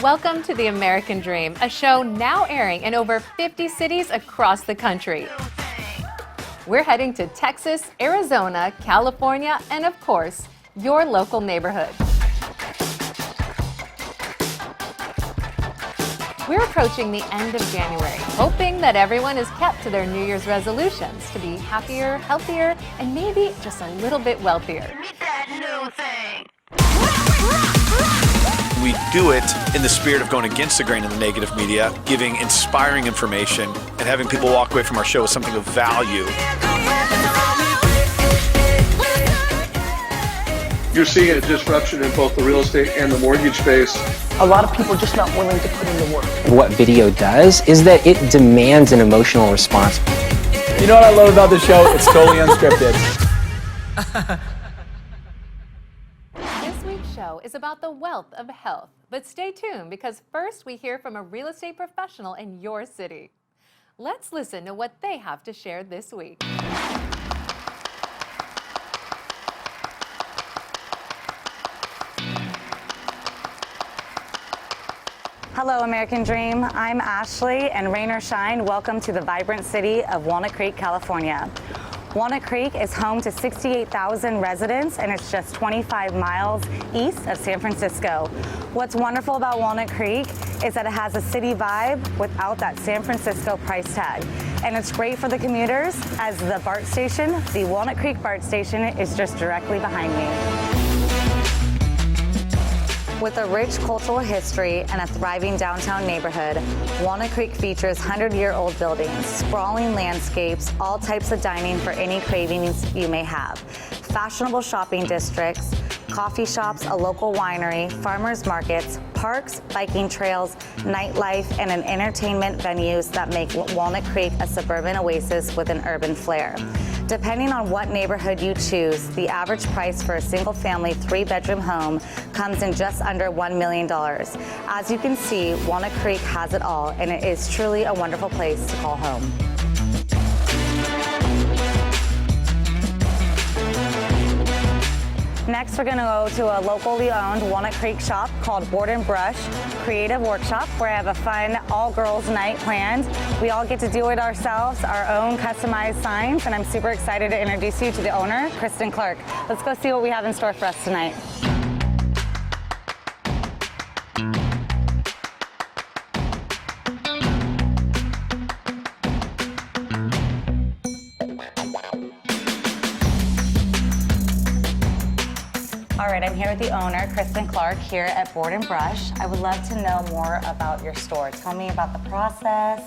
Welcome to The American Dream, a show now airing in over 50 cities across the country. We're heading to Texas, Arizona, California, and of course, your local neighborhood. We're approaching the end of January, hoping that everyone is kept to their New Year's resolutions to be happier, healthier, and maybe just a little bit wealthier. Meet that new thing. We do it in the spirit of going against the grain of the negative media, giving inspiring information, and having people walk away from our show with something of value. You're seeing a disruption in both the real estate and the mortgage space. A lot of people are just not willing to put in the work. What video does is that it demands an emotional response. You know what I love about the show? It's totally unscripted. This week's show is about the wealth of health, but stay tuned because first we hear from a real estate professional in your city. Let's listen to what they have to share this week. Hello, American Dream. I'm Ashley, and rain or shine, welcome to the vibrant city of Walnut Creek, California. Walnut Creek is home to 68,000 residents, and it's just 25 miles east of San Francisco. What's wonderful about Walnut Creek is that it has a city vibe without that San Francisco price tag. And it's great for the commuters, as the BART station, the Walnut Creek BART station, is just directly behind me. With a rich cultural history and a thriving downtown neighborhood, Walnut Creek features 100-year-old buildings, sprawling landscapes, all types of dining for any cravings you may have, fashionable shopping districts, coffee shops, a local winery, farmers markets, parks, biking trails, nightlife, and an entertainment venues that make Walnut Creek a suburban oasis with an urban flair. Depending on what neighborhood you choose, the average price for a single-family 3-bedroom home comes in just under $1 million. As you can see, Walnut Creek has it all, and it is truly a wonderful place to call home. Next, we're going to go to a locally owned Walnut Creek shop called Board and Brush Creative Workshop, where I have a fun all-girls night planned. We all get to do it ourselves, our own customized signs, and I'm super excited to introduce you to the owner, Kristen Clark. Let's go see what we have in store for us tonight. All right, I'm here with the owner, Kristen Clark, here at Board and Brush. I would love to know more about your store. Tell me about the process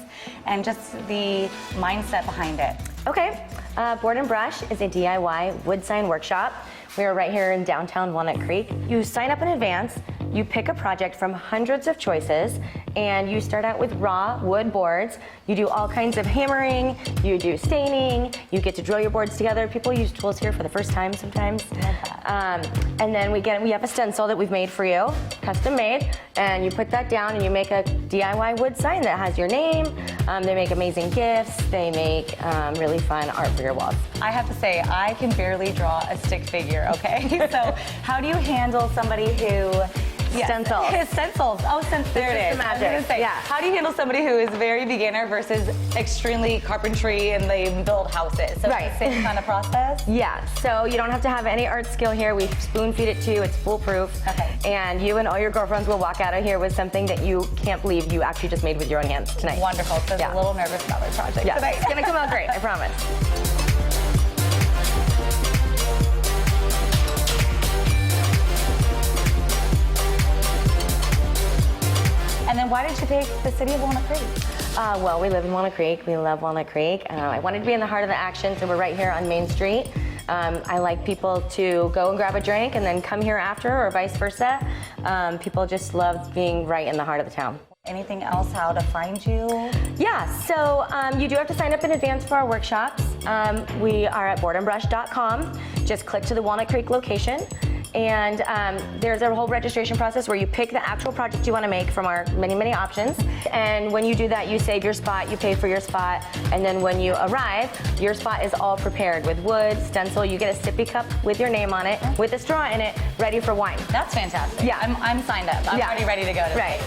and just the mindset behind it. Okay, Board and Brush is a DIY wood sign workshop. We are right here in downtown Walnut Creek. You sign up in advance, you pick a project from hundreds of choices, and you start out with raw wood boards. You do all kinds of hammering, you do staining, you get to drill your boards together. People use tools here for the first time sometimes. And then we have a stencil that we've made for you, custom made, and you put that down and you make a DIY wood sign that has your name. They make amazing gifts, they make really fun art for your walls. I have to say, I can barely draw a stick figure, okay? So how do you handle somebody who... Stencils. Stencils. Oh, there it is. The magic. Say, yeah. How do you handle somebody who is very beginner versus extremely carpentry and they build houses? So right. It's the same kind of process? Yeah. So you don't have to have any art skill here. We spoon feed it to you. It's foolproof. Okay. And you and all your girlfriends will walk out of here with something that you can't believe you actually just made with your own hands tonight. Wonderful. So I'm a little nervous about my project tonight. It's gonna come out great. I promise. And then why did you pick the city of Walnut Creek? Well, we live in Walnut Creek. We love Walnut Creek. I wanted to be in the heart of the action, so we're right here on Main Street. I like people to go and grab a drink and then come here after, or vice versa. People just love being right in the heart of the town. Anything else, how to find you? Yeah, so you do have to sign up in advance for our workshops. We are at boardandbrush.com. Just click to the Walnut Creek location. And there's a whole registration process where you pick the actual project you want to make from our many, many options. And when you do that, you save your spot, you pay for your spot, and then when you arrive, your spot is all prepared with wood, stencil. You get a sippy cup with your name on it, with a straw in it, ready for wine. That's fantastic. Yeah. I'm signed up. I'm already ready to go. Right.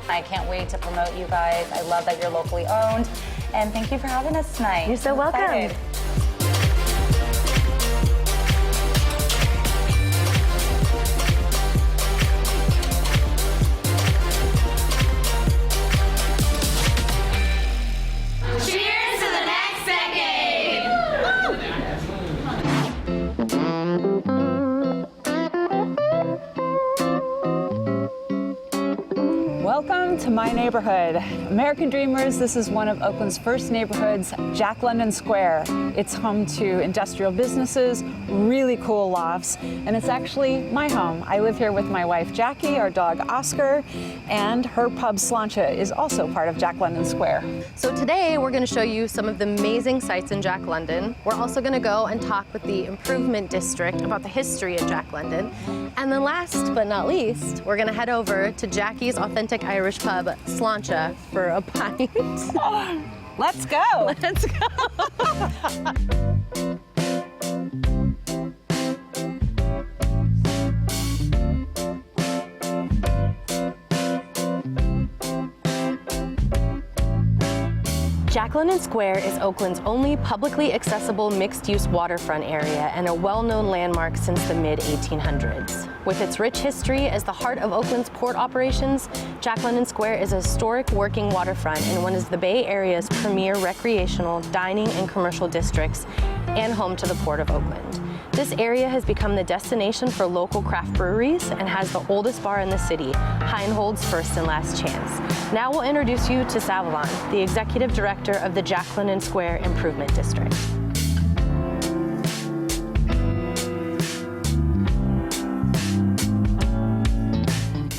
I can't wait to promote you guys. I love that you're locally owned. And thank you for having us tonight. You're so I'm welcome. excited. Cheers to the next decade! Welcome to my neighborhood. American Dreamers, this is one of Oakland's first neighborhoods, Jack London Square. It's home to industrial businesses, really cool lofts, and it's actually my home. I live here with my wife Jackie, our dog Oscar, and her pub Slancha is also part of Jack London Square. So today we're going to show you some of the amazing sites in Jack London. We're also going to go and talk with the Improvement District about the history of Jack London. And then last but not least, we're going to head over to Jackie's authentic Irish pub, Slancha, for a pint. Let's go! Let's go! Jack London Square is Oakland's only publicly accessible mixed-use waterfront area and a well-known landmark since the mid-1800s. With its rich history as the heart of Oakland's port operations, Jack London Square is a historic working waterfront and one of the Bay Area's premier recreational, dining, and commercial districts, and home to the Port of Oakland. This area has become the destination for local craft breweries and has the oldest bar in the city, Heinhold's First and Last Chance. Now we'll introduce you to Savlon, the executive director of the Jack London Square Improvement District.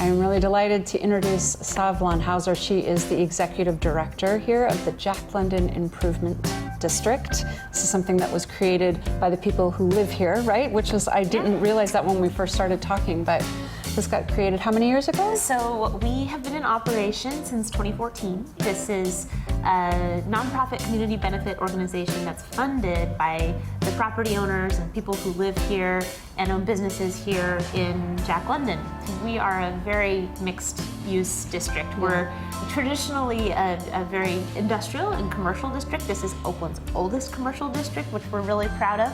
I'm really delighted to introduce Savlon Hauser. She is the executive director here of the Jack London Improvement District. This is something that was created by the people who live here, right? Which is, I didn't realize that when we first started talking, but this got created how many years ago? So we have been in operation since 2014. This is a nonprofit community benefit organization that's funded by the property owners and people who live here and own businesses here in Jack London. We are a very mixed use district. We're traditionally a very industrial and commercial district. This is Oakland's oldest commercial district, which we're really proud of.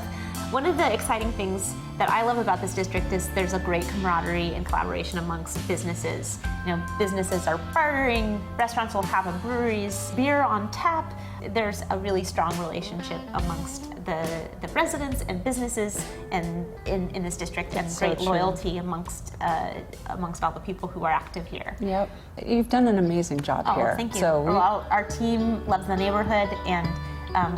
One of the exciting things that I love about this district is there's a great camaraderie and collaboration amongst businesses. You know, businesses are bartering, restaurants will have breweries, beer on tap. There's a really strong relationship amongst the residents and businesses and in this district, and great loyalty amongst all the people who are active here. Yep, you've done an amazing job here. Oh, thank you. So our team loves the neighborhood, and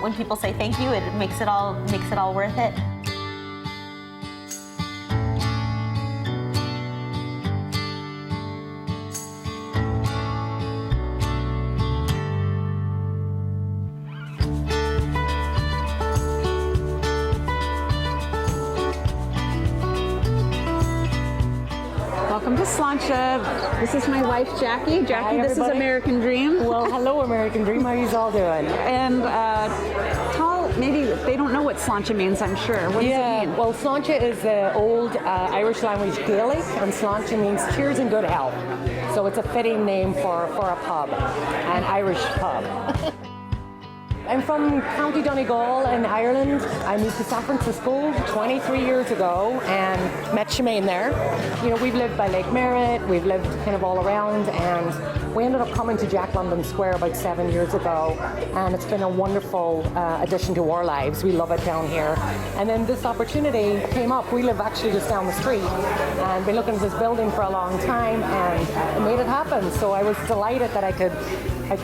when people say thank you, it makes it all worth it. welcome to Slancha. This is my wife, Jackie. Jackie, this is American Dream. Well, hello, American Dream. How are you all doing? And maybe they don't know what Slancha means, I'm sure. What does it mean? Well, Slancha is the old Irish language Gaelic, and Slancha means cheers and good health. So it's a fitting name for a pub, an Irish pub. I'm from County Donegal in Ireland. I moved to San Francisco 23 years ago and met Chimene there. You know, we've lived by Lake Merritt, we've lived kind of all around, and we ended up coming to Jack London Square about 7 years ago, and it's been a wonderful addition to our lives. We love it down here. And then this opportunity came up. We live actually just down the street, and been looking at this building for a long time, and made it happen. So I was delighted that I could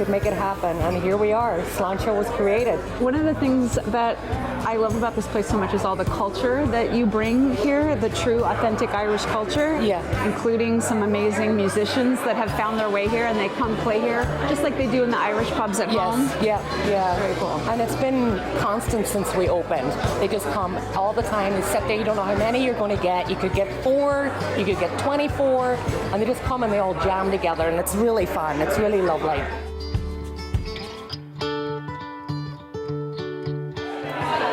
make it happen, and here we are. Slancho was created. One of the things that I love about this place so much is all the culture that you bring here, the true, authentic Irish culture. Yeah. Including some amazing musicians that have found their way here and they come play here, just like they do in the Irish pubs at home. Yeah. Very cool. And it's been constant since we opened. They just come all the time. They sit there, you don't know how many you're going to get. You could get 4, you could get 24, and they just come and they all jam together, and it's really fun. It's really lovely.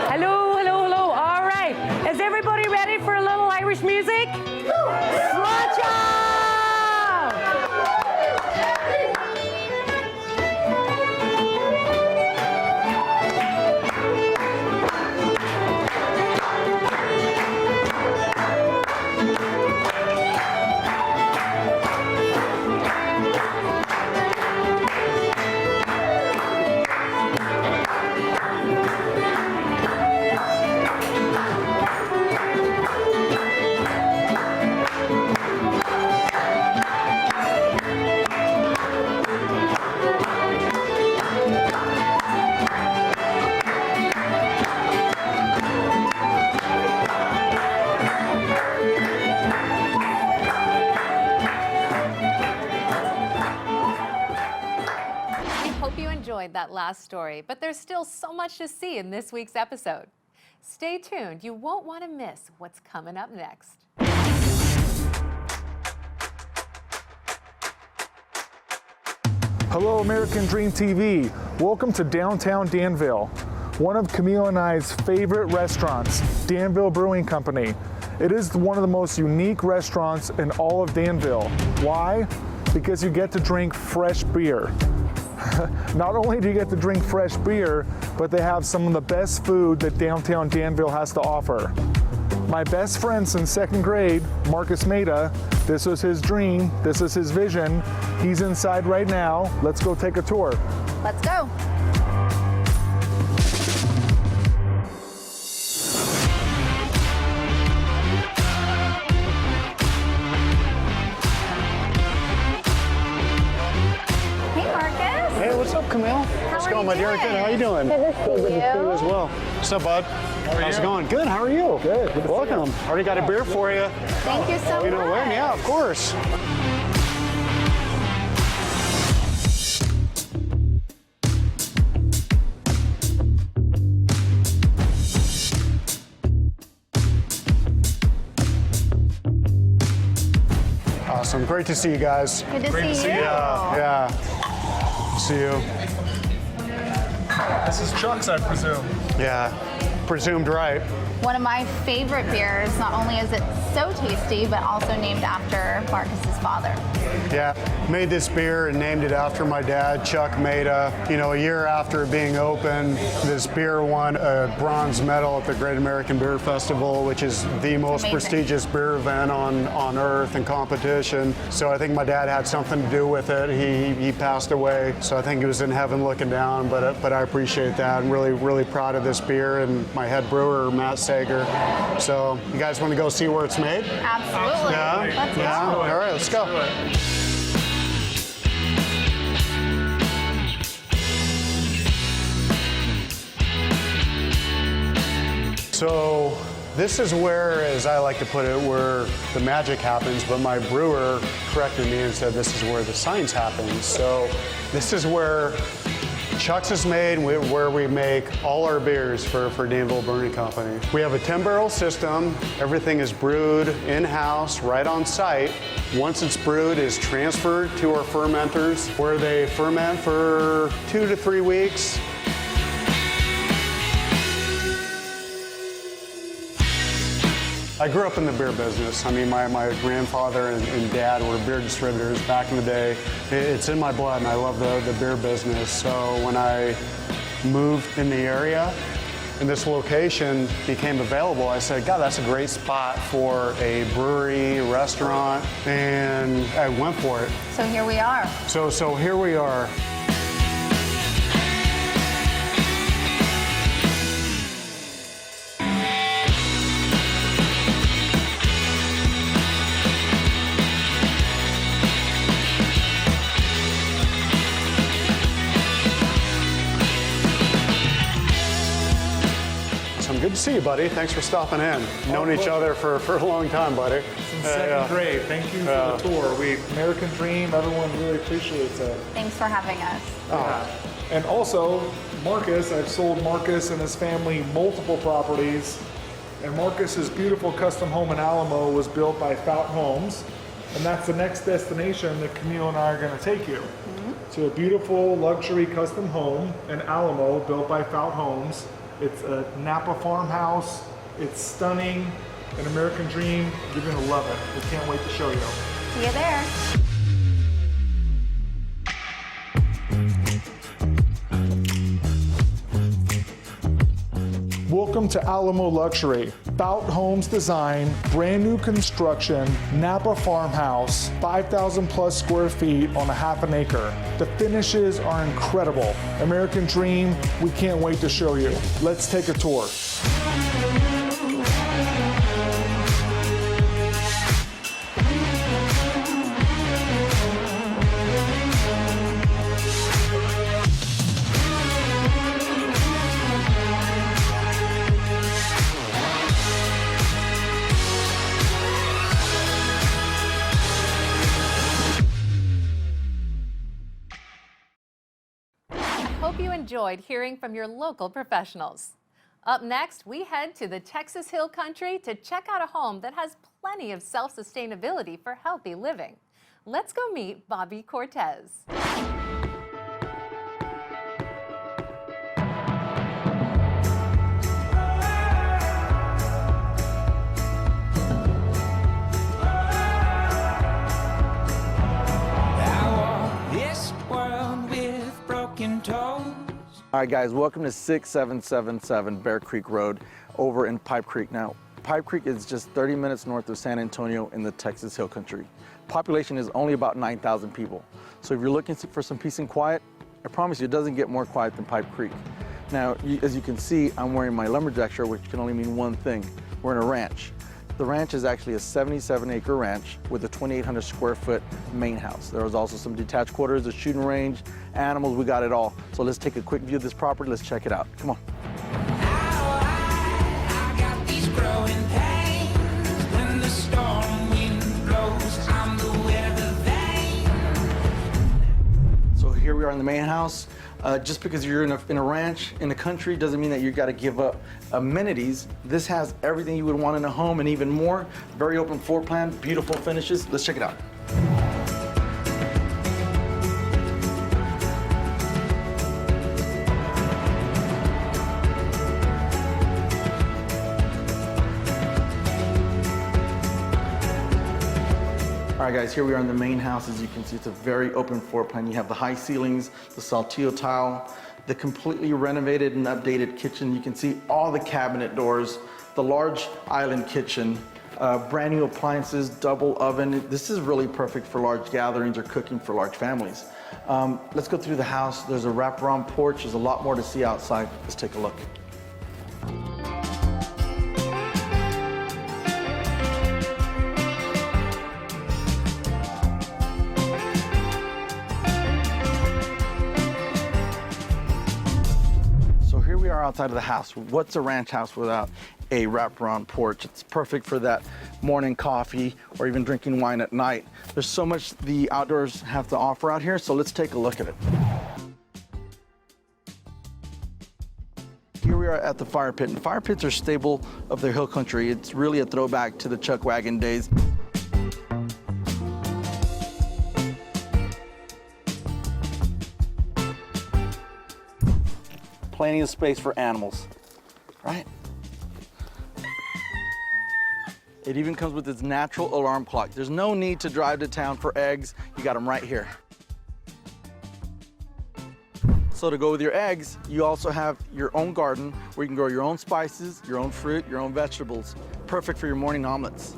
Hello. All right. Is everybody ready for a little Irish music? Slancho! That last story, but there's still so much to see in this week's episode. Stay tuned, you won't want to miss what's coming up next. Hello, American Dream TV. Welcome to downtown Danville, one of Camille and I's favorite restaurants, Danville Brewing Company. It is one of the most unique restaurants in all of Danville. Why? Because you get to drink fresh beer. Not only do you get to drink fresh beer, but they have some of the best food that downtown Danville has to offer. My best friend since 2nd grade, Marcus Maida, this was his dream, this is his vision. He's inside right now. Let's go take a tour. Let's go. Hey, what's up, Camille? How's it going, my dear? Good. How are you doing? Good to see you. As well. What's up, bud? How's it going? Good. How are you? Good. Welcome. Already got a beer for you. Thank you so much. You know when? Yeah, of course. Awesome. Great to see you guys. Good to see you. Yeah. See you. This is Chuck's, I presume. Yeah. Presumed right. One of my favorite beers. Not only is it so tasty, but also named after Marcus's father. Yeah, made this beer and named it after my dad, Chuck Maida. You know, a year after it being open, this beer won a bronze medal at the Great American Beer Festival, which is the most prestigious beer event on earth and competition. So I think my dad had something to do with it. He passed away, so I think he was in heaven looking down, but I appreciate that. I'm really proud of this beer and my head brewer, Matt Sager. So you guys want to go see where it's made? Absolutely. Yeah? Let's go. All right, let's go. So this is where, as I like to put it, where the magic happens, but my brewer corrected me and said this is where the science happens. So this is where Chuck's is made, where we make all our beers for Danville Brewing Company. We have a 10-barrel system. Everything is brewed in-house, right on site. Once it's brewed, it's transferred to our fermenters, where they ferment for 2 to 3 weeks. I grew up in the beer business. I mean, my grandfather and dad were beer distributors back in the day. It's in my blood, and I love the beer business. So when I moved in the area and this location became available, I said, God, that's a great spot for a brewery, restaurant, and I went for it. So here we are. So here we are. Good to see you, buddy. Thanks for stopping in. Known each other for a long time, buddy. Since second grade. Thank you for the tour. American Dream, everyone really appreciates it. Thanks for having us. And also, Marcus, I've sold Marcus and his family multiple properties. And Marcus's beautiful custom home in Alamo was built by Fout Homes. And that's the next destination that Camille and I are going to take you. To a beautiful luxury custom home in Alamo built by Fout Homes. It's a Napa farmhouse. It's stunning. An American Dream. You're going to love it. We can't wait to show you. See you there. Welcome to Alamo Luxury. Fout Homes design, brand new construction, Napa farmhouse, 5,000 plus square feet on a half an acre. The finishes are incredible. American Dream, we can't wait to show you. Let's take a tour. Hope you enjoyed hearing from your local professionals. Up next, we head to the Texas Hill Country to check out a home that has plenty of self-sustainability for healthy living. Let's go meet Bobby Cortez. All right, guys, welcome to 6777 Bear Creek Road over in Pipe Creek. Now, Pipe Creek is just 30 minutes north of San Antonio in the Texas Hill Country. Population is only about 9,000 people. So if you're looking for some peace and quiet, I promise you it doesn't get more quiet than Pipe Creek. Now, as you can see, I'm wearing my lumberjack shirt, which can only mean one thing. We're in a ranch. The ranch is actually a 77-acre ranch with a 2,800 square foot main house. There was also some detached quarters, a shooting range, animals, we got it all. So let's take a quick view of this property. Let's check it out. Come on. So here we are in the main house. Just because you're in a ranch in the country doesn't mean that you got to give up amenities. This has everything you would want in a home and even more. Very open floor plan, beautiful finishes. Let's check it out. All right, guys, here we are in the main house. As you can see, it's a very open floor plan. You have the high ceilings, the saltillo tile, the completely renovated and updated kitchen. You can see all the cabinet doors, the large island kitchen, brand new appliances, double oven. This is really perfect for large gatherings or cooking for large families. Let's go through the house. There's a wraparound porch. There's a lot more to see outside. Let's take a look. Outside of the house. What's a ranch house without a wraparound porch? It's perfect for that morning coffee or even drinking wine at night. There's so much the outdoors have to offer out here, so let's take a look at it. Here we are at the fire pit, and fire pits are staple of the hill country. It's really a throwback to the chuck wagon days. Plenty of space for animals, right? It even comes with its natural alarm clock. There's no need to drive to town for eggs. You got them right here. So So to go with your eggs, you also have your own garden where you can grow your own spices, your own fruit, your own vegetables. Perfect for your morning omelets.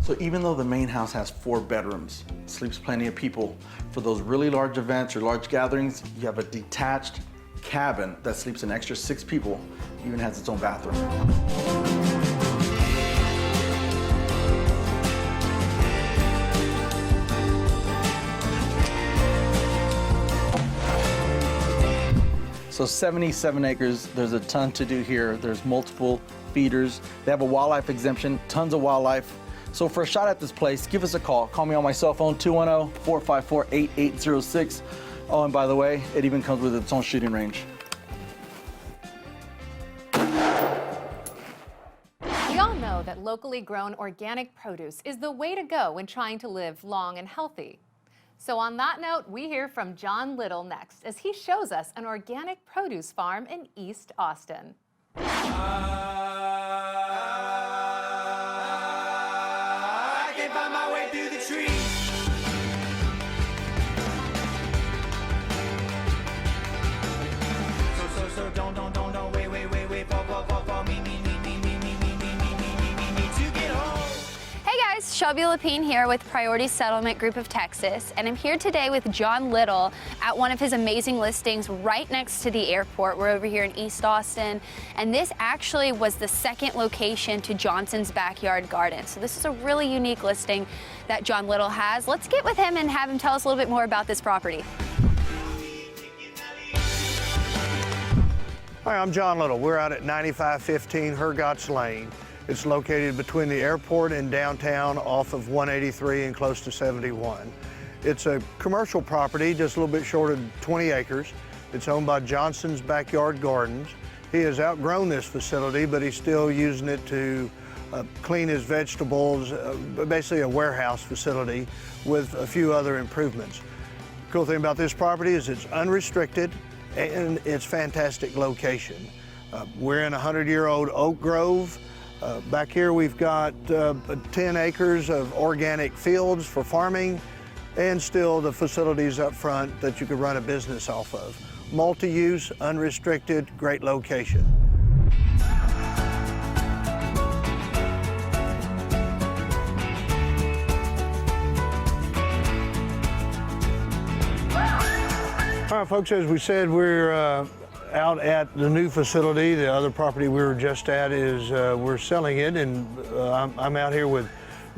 So even though the main house has 4 bedrooms, sleeps plenty of people, for those really large events or large gatherings, you have a detached cabin that sleeps an extra 6 people, even has its own bathroom. So 77 acres, there's a ton to do here. There's multiple feeders. They have a wildlife exemption, tons of wildlife. So for a shot at this place, give us a call. Call me on my cell phone, 210-454-8806. Oh, and by the way, it even comes with its own shooting range. We all know that locally grown organic produce is the way to go when trying to live long and healthy. So on that note, we hear from Jon Little next as he shows us an organic produce farm in East Austin. Shelby Lapine here with Priority Settlement Group of Texas, and I'm here today with Jon Little at one of his amazing listings right next to the airport. We're over here in East Austin, and this actually was the second location to Johnson's Backyard Garden. So this is a really unique listing that Jon Little has. Let's get with him and have him tell us a little bit more about this property. Hi, I'm Jon Little. We're out at 9515 Hergott's Lane. It's located between the airport and downtown off of 183 and close to 71. It's a commercial property, just a little bit short of 20 acres. It's owned by Johnson's Backyard Gardens. He has outgrown this facility, but he's still using it to clean his vegetables, basically a warehouse facility with a few other improvements. The cool thing about this property is it's unrestricted and it's fantastic location. We're in a 100-year-old oak grove. Back here we've got 10 acres of organic fields for farming and still the facilities up front that you could run a business off of. Multi-use, unrestricted, great location. All right, folks, as we said, we're out at the new facility. The other property we were just at is we're selling it, and I'm out here with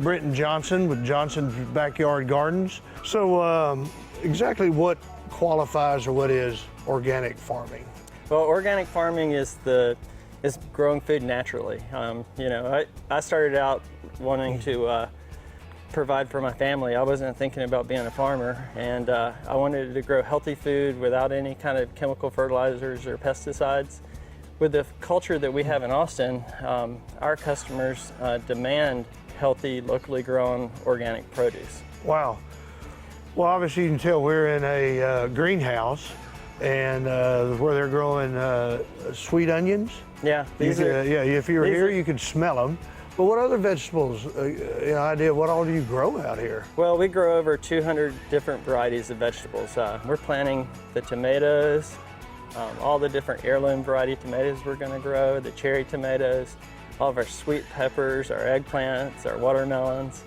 Brenton Johnson with Johnson's Backyard Gardens. So exactly what qualifies or what is organic farming? Well, organic farming is growing food naturally. You know, I started out wanting to provide for my family. I wasn't thinking about being a farmer, and I wanted to grow healthy food without any kind of chemical fertilizers or pesticides. With the culture that we have in Austin, our customers demand healthy, locally grown organic produce. Wow. Well, obviously you can tell we're in a greenhouse, and where they're growing sweet onions. Yeah, if you were here, you could smell them. But what other vegetables, idea, what all do you grow out here? Well, we grow over 200 different varieties of vegetables. We're planting the tomatoes, all the different heirloom variety tomatoes we're gonna grow, the cherry tomatoes, all of our sweet peppers, our eggplants, our watermelons.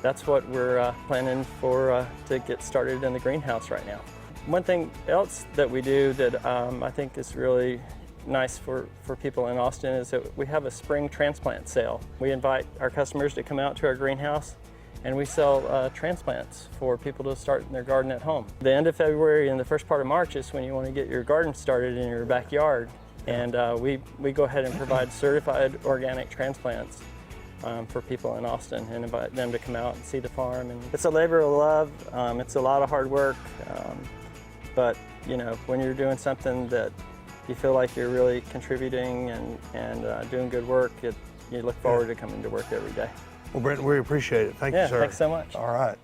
That's what we're planning for to get started in the greenhouse right now. One thing else that we do that I think is really nice for people in Austin is that we have a spring transplant sale. We invite our customers to come out to our greenhouse, and we sell transplants for people to start in their garden at home. The end of February and the first part of March is when you want to get your garden started in your backyard, and we go ahead and provide certified organic transplants for people in Austin and invite them to come out and see the farm. And it's a labor of love. It's a lot of hard work, but you know, when you're doing something that you feel like you're really contributing and doing good work, you look forward to coming to work every day. Well, Brent, we appreciate it. Thank you, sir. Thanks so much. All right.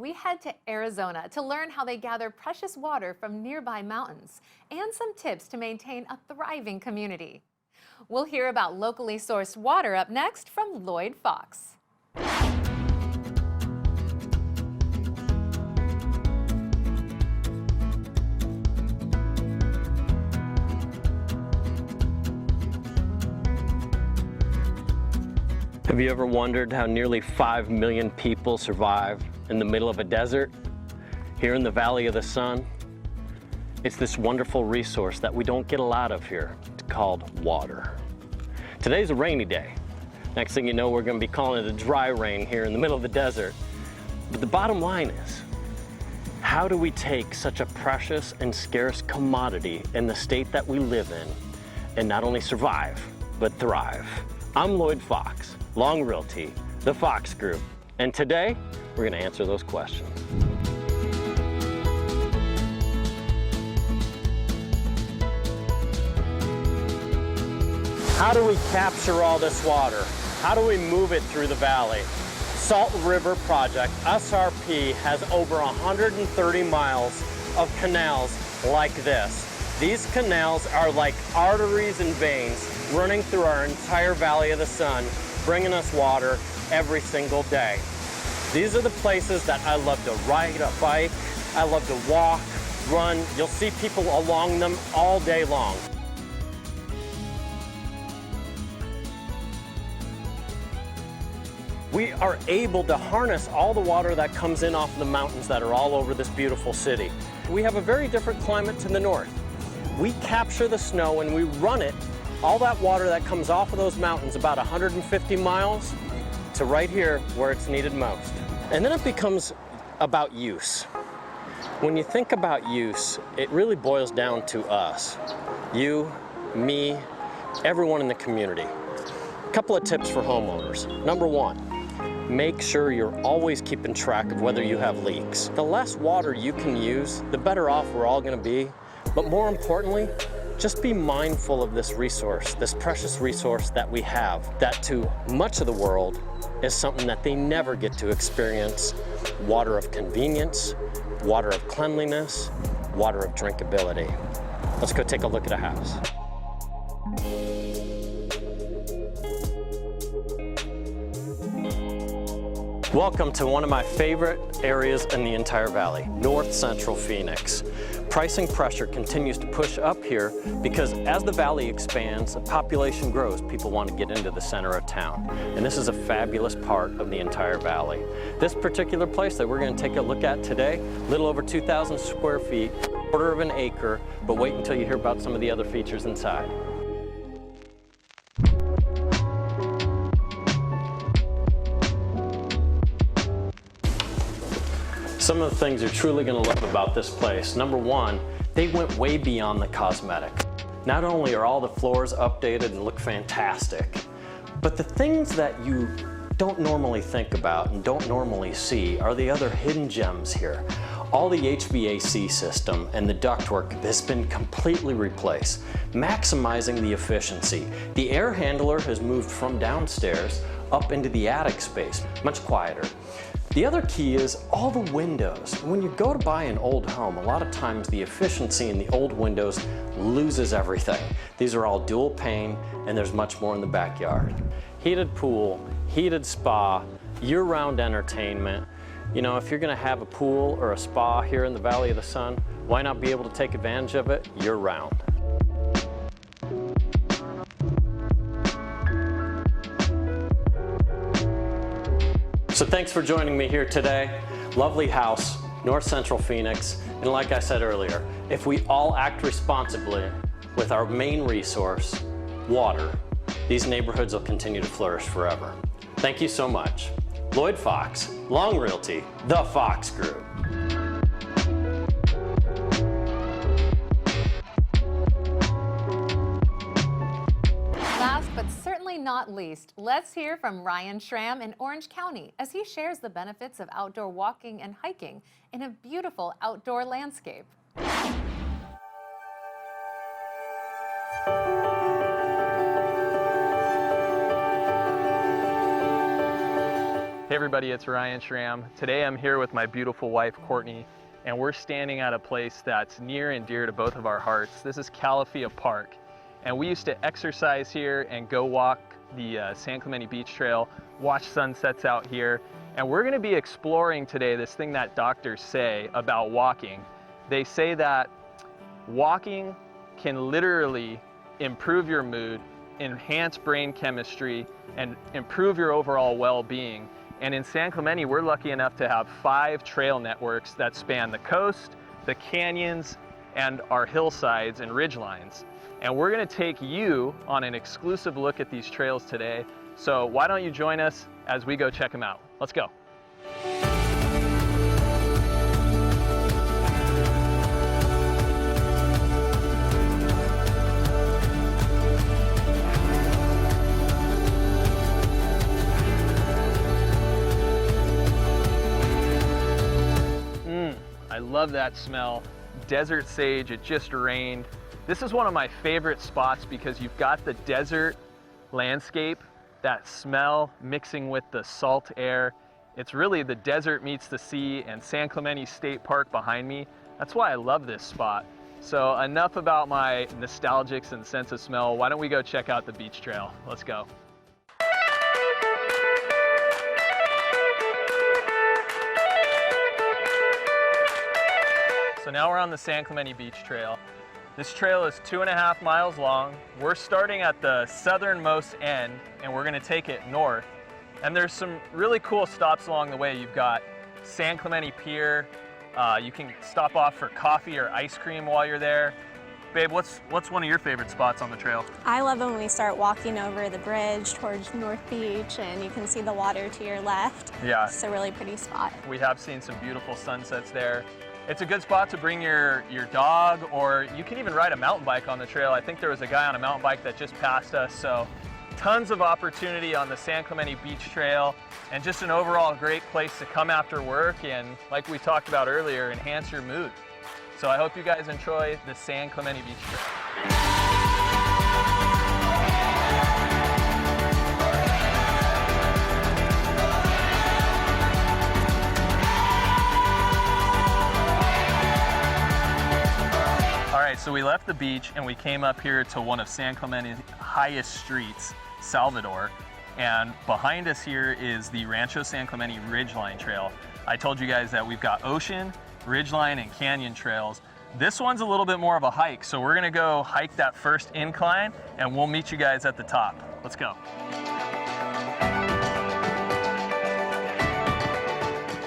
we head to Arizona to learn how they gather precious water from nearby mountains and some tips to maintain a thriving community. We'll hear about locally sourced water up next from Lloyd Fox. Have you ever wondered how nearly 5 million people survive in the middle of a desert? Here in the Valley of the Sun, it's this wonderful resource that we don't get a lot of here. It's called water. Today's a rainy day. Next thing you know, we're going to be calling it a dry rain here in the middle of the desert. But the bottom line is, how do we take such a precious and scarce commodity in the state that we live in and not only survive, but thrive? I'm Lloyd Fox, Long Realty, the Fox Group, and today we're going to answer those questions. How do we capture all this water? How do we move it through the valley? Salt River Project, SRP, has over 130 miles of canals like this. These canals are like arteries and veins running through our entire Valley of the Sun, bringing us water every single day. These are the places that I love to ride a bike, I love to walk, run. You'll see people along them all day long. We are able to harness all the water that comes in off the mountains that are all over this beautiful city. We have a very different climate to the north. We capture the snow and we run it, all that water that comes off of those mountains, about 150 miles, to right here where it's needed most. And then it becomes about use. When you think about use, it really boils down to us. You, me, everyone in the community. A couple of tips for homeowners. Number one, make sure you're always keeping track of whether you have leaks. The less water you can use, the better off we're all going to be. But more importantly, just be mindful of this resource, this precious resource that we have, that to much of the world is something that they never get to experience. Water of convenience, water of cleanliness, water of drinkability. Let's go take a look at a house. Welcome to one of my favorite areas in the entire valley, North Central Phoenix. Pricing pressure continues to push up here because as the valley expands, the population grows, people want to get into the center of town. And this is a fabulous part of the entire valley. This particular place that we're going to take a look at today, a little over 2,000 square feet, quarter of an acre, but wait until you hear about some of the other features inside. Some of the things you're truly going to love about this place. Number one, they went way beyond the cosmetic. Not only are all the floors updated and look fantastic, but the things that you don't normally think about and don't normally see are the other hidden gems here. All the HVAC system and the ductwork has been completely replaced, maximizing the efficiency. The air handler has moved from downstairs up into the attic space, much quieter. The other key is all the windows. When you go to buy an old home, a lot of times the efficiency in the old windows loses everything. These are all dual pane and there's much more in the backyard. Heated pool, heated spa, year-round entertainment. You know, if you're gonna have a pool or a spa here in the Valley of the Sun, why not be able to take advantage of it year-round? So thanks for joining me here today. Lovely house, North Central Phoenix. And like I said earlier, if we all act responsibly with our main resource, water, these neighborhoods will continue to flourish forever. Thank you so much. Lloyd Fox, Long Realty, the Fox Group. Last but certainly not least, let's hear from Ryan Schramm in Orange County as he shares the benefits of outdoor walking and hiking in a beautiful outdoor landscape. Hey everybody, it's Ryan Schramm. Today I'm here with my beautiful wife, Courtney, and we're standing at a place that's near and dear to both of our hearts. This is Calafia Park, and we used to exercise here and go walk the San Clemente Beach Trail, watch sunsets out here, and we're gonna be exploring today this thing that doctors say about walking. They say that walking can literally improve your mood, enhance brain chemistry, and improve your overall well-being. And in San Clemente, we're lucky enough to have 5 trail networks that span the coast, the canyons, and our hillsides and ridgelines. And we're gonna take you on an exclusive look at these trails today. So why don't you join us as we go check them out? Let's go. I love that smell. Desert sage, it just rained. This is one of my favorite spots because you've got the desert landscape, that smell mixing with the salt air. It's really the desert meets the sea, and San Clemente State Park behind me. That's why I love this spot. So enough about my nostalgics and sense of smell. Why don't we go check out the beach trail? Let's go. So now we're on the San Clemente Beach Trail. This trail is 2.5 miles long. We're starting at the southernmost end and we're gonna take it north. And there's some really cool stops along the way. You've got San Clemente Pier. You can stop off for coffee or ice cream while you're there. Babe, what's one of your favorite spots on the trail? I love it when we start walking over the bridge towards North Beach and you can see the water to your left. Yeah. It's a really pretty spot. We have seen some beautiful sunsets there. It's a good spot to bring your dog, or you can even ride a mountain bike on the trail. I think there was a guy on a mountain bike that just passed us, so tons of opportunity on the San Clemente Beach Trail, and just an overall great place to come after work and, like we talked about earlier, enhance your mood. So I hope you guys enjoy the San Clemente Beach Trail. So we left the beach and we came up here to one of San Clemente's highest streets, Salvador. And behind us here is the Rancho San Clemente Ridgeline Trail. I told you guys that we've got ocean, ridgeline, and canyon trails. This one's a little bit more of a hike, so we're gonna go hike that first incline and we'll meet you guys at the top. Let's go.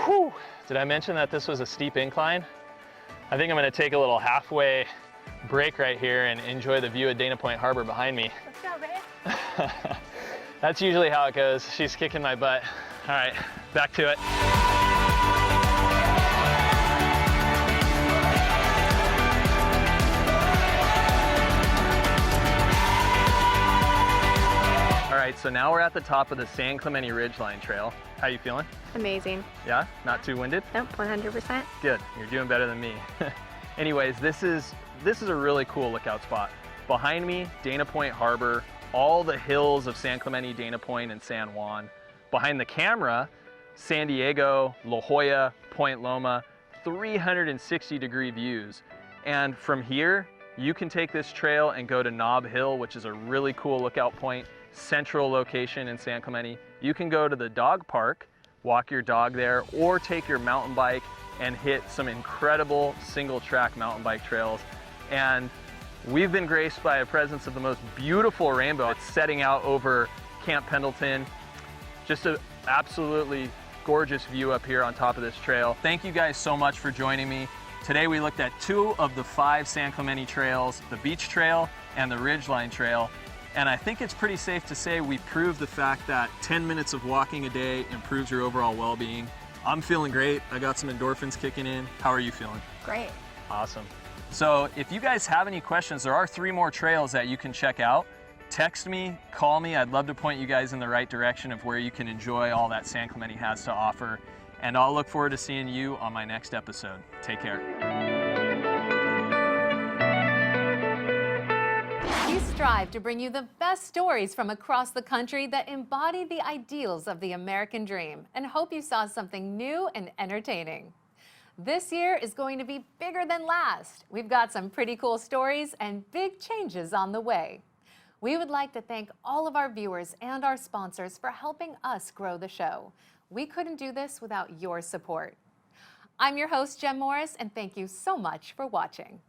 Whew. Did I mention that this was a steep incline? I think I'm gonna take a little halfway break right here and enjoy the view of Dana Point Harbor behind me. Let's go, babe. That's usually how it goes. She's kicking my butt. All right, back to it. All right, so now we're at the top of the San Clemente Ridgeline Trail. How you feeling? Amazing. Yeah, not too winded? Nope, 100%. Good, you're doing better than me. Anyways, this is a really cool lookout spot. Behind me, Dana Point Harbor, all the hills of San Clemente, Dana Point, and San Juan. Behind the camera, San Diego, La Jolla, Point Loma, 360-degree views. And from here, you can take this trail and go to Nob Hill, which is a really cool lookout point, central location in San Clemente. You can go to the dog park, walk your dog there, or take your mountain bike and hit some incredible single-track mountain bike trails. And we've been graced by a presence of the most beautiful rainbow. It's setting out over Camp Pendleton. Just an absolutely gorgeous view up here on top of this trail. Thank you guys so much for joining me. Today we looked at 2 of the 5 San Clemente trails, the Beach Trail and the Ridgeline Trail. And I think it's pretty safe to say we proved the fact that 10 minutes of walking a day improves your overall well-being. I'm feeling great. I got some endorphins kicking in. How are you feeling? Great. Awesome. So if you guys have any questions, there are 3 more trails that you can check out. Text me, call me. I'd love to point you guys in the right direction of where you can enjoy all that San Clemente has to offer. And I'll look forward to seeing you on my next episode. Take care. These strive to bring you the best stories from across the country that embody the ideals of the American dream, and hope you saw something new and entertaining. This year is going to be bigger than last. We've got some pretty cool stories and big changes on the way. We would like to thank all of our viewers and our sponsors for helping us grow the show. We couldn't do this without your support. I'm your host, Jen Morris, and thank you so much for watching.